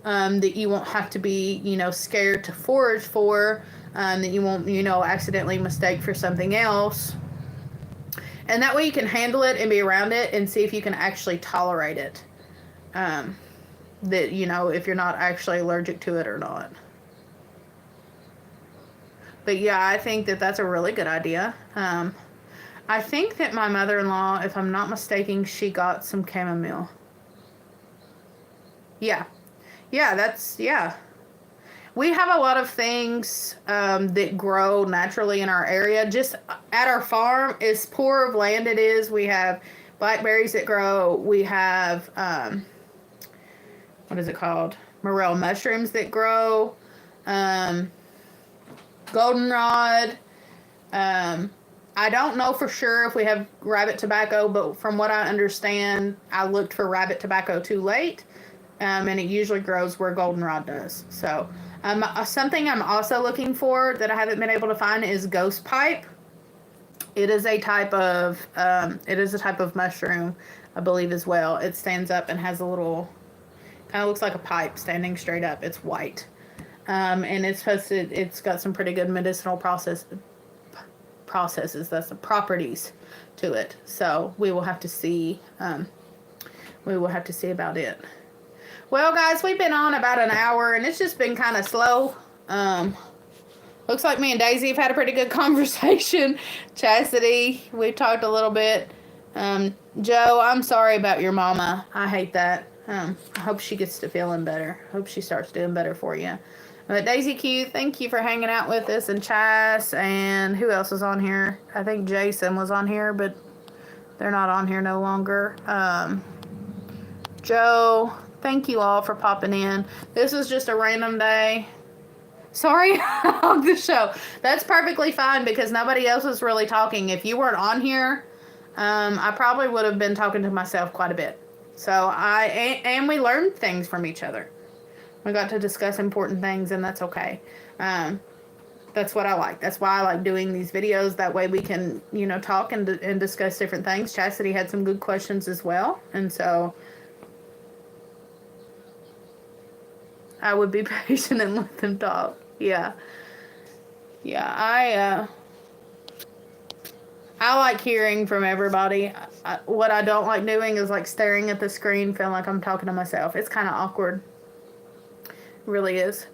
That you won't have to be, scared to forage for, that you won't, accidentally mistake for something else. And that way you can handle it and be around it and see if you can actually tolerate it. That, if you're not actually allergic to it or not. But yeah, I think that that's a really good idea. I think that my mother-in-law, if I'm not mistaken, she got some chamomile. Yeah. Yeah. We have a lot of things that grow naturally in our area. Just at our farm, as poor of land it is, we have blackberries that grow. We have, what is it called? Morel mushrooms that grow. Goldenrod. I don't know for sure if we have rabbit tobacco, but from what I understand, I looked for rabbit tobacco too late. And it usually grows where goldenrod does. So, something I'm also looking for that I haven't been able to find is ghost pipe. It is a type of mushroom, I believe, as well. It stands up and has a little, kind of looks like a pipe standing straight up. It's white, and it's got some pretty good medicinal processes. That's the properties to it. So we will have to see. About it. Well, guys, we've been on about an hour, and it's just been kind of slow. Looks like me and Daisy have had a pretty good conversation. Chastity, we talked a little bit. Joe, I'm sorry about your mama. I hate that. I hope she gets to feeling better. Hope she starts doing better for you. But Daisy Q, thank you for hanging out with us, and Chas, and who else is on here? I think Jason was on here, but they're not on here no longer. Joe, thank you all for popping in. This was just a random day. Sorry on the show. That's perfectly fine because nobody else was really talking. If you weren't on here, I probably would have been talking to myself quite a bit. So we learned things from each other. We got to discuss important things, and that's okay. That's what I like. That's why I like doing these videos. That way we can, talk and discuss different things. Chastity had some good questions as well, and so I would be patient and let them talk. Yeah. Yeah, I like hearing from everybody. What I don't like doing is like staring at the screen, feeling like I'm talking to myself. It's kind of awkward. It really is.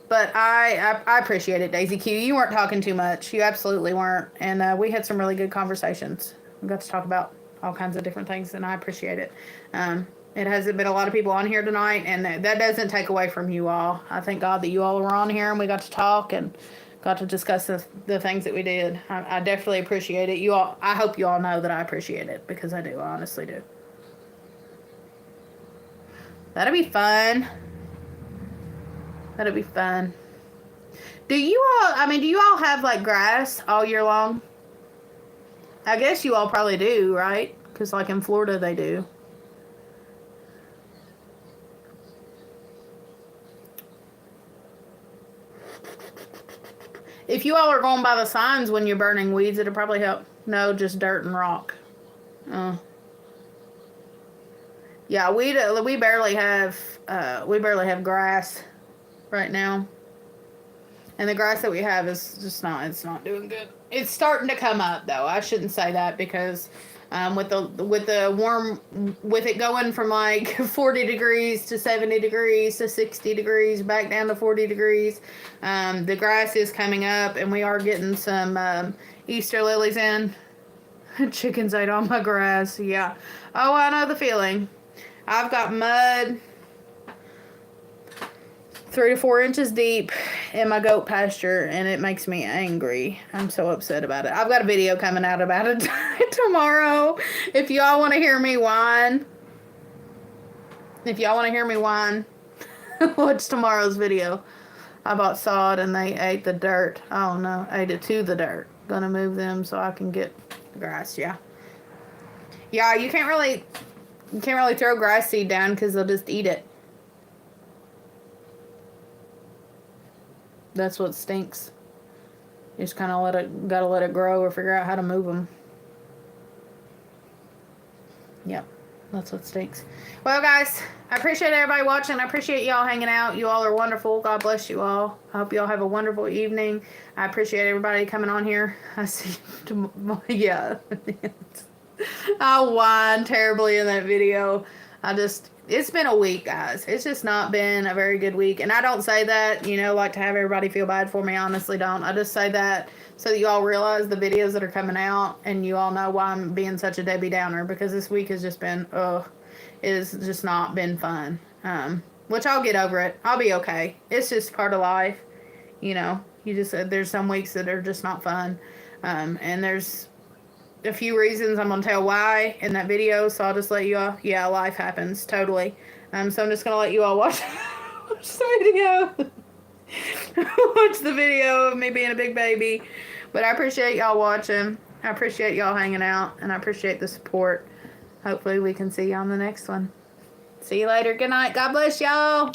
But I appreciate it, Daisy Q. You weren't talking too much. You absolutely weren't. And we had some really good conversations. We got to talk about all kinds of different things, and I appreciate it. It hasn't been a lot of people on here tonight, and that doesn't take away from you all. I thank God that you all were on here and we got to talk and got to discuss the things that we did. I definitely appreciate it. You all, I hope you all know that I appreciate it, because I do. I honestly do. That'll be fun. That'll be fun. Do you all have like grass all year long? I guess you all probably do, right? Because like in Florida they do. If you all are going by the signs when you're burning weeds, it'll probably help. No, just dirt and rock. Yeah, we barely have grass right now, and the grass that we have is just not. It's not doing good. It's starting to come up though. I shouldn't say that because with the warm, with it going from like 40 degrees to 70 degrees to 60 degrees back down to 40 degrees, the grass is coming up, and we are getting some Easter lilies in. Chickens ate all my grass. Yeah. Oh, I know the feeling. I've got mud 3 to 4 inches deep in my goat pasture, and it makes me angry. I'm so upset about it. I've got a video coming out about it tomorrow. If y'all want to hear me whine, watch tomorrow's video. I bought sod and they ate the dirt. Oh no, ate it to the dirt. Gonna move them so I can get the grass. Yeah. Yeah, you can't really throw grass seed down because they'll just eat it. That's what stinks. You just kind of gotta let it grow or figure out how to move them. Yep, that's what stinks. Well, guys, I appreciate everybody watching. I appreciate y'all hanging out. You all are wonderful. God bless you all. I hope y'all have a wonderful evening. I appreciate everybody coming on here. I see you tomorrow. Yeah. I whined terribly in that video. It's been a week, guys. It's just not been a very good week. And I don't say that, like to have everybody feel bad for me. I honestly don't. I just say that so that you all realize the videos that are coming out and you all know why I'm being such a Debbie Downer, because this week has just been, it has just not been fun. Which I'll get over it. I'll be okay. It's just part of life. There's some weeks that are just not fun. And there's a few reasons I'm going to tell why in that video, so I'll just let you all, yeah, life happens, totally. So I'm just going to let you all watch the video. Watch the video of me being a big baby. But I appreciate y'all watching. I appreciate y'all hanging out, and I appreciate the support. Hopefully we can see you on the next one. See you later. Good night. God bless y'all.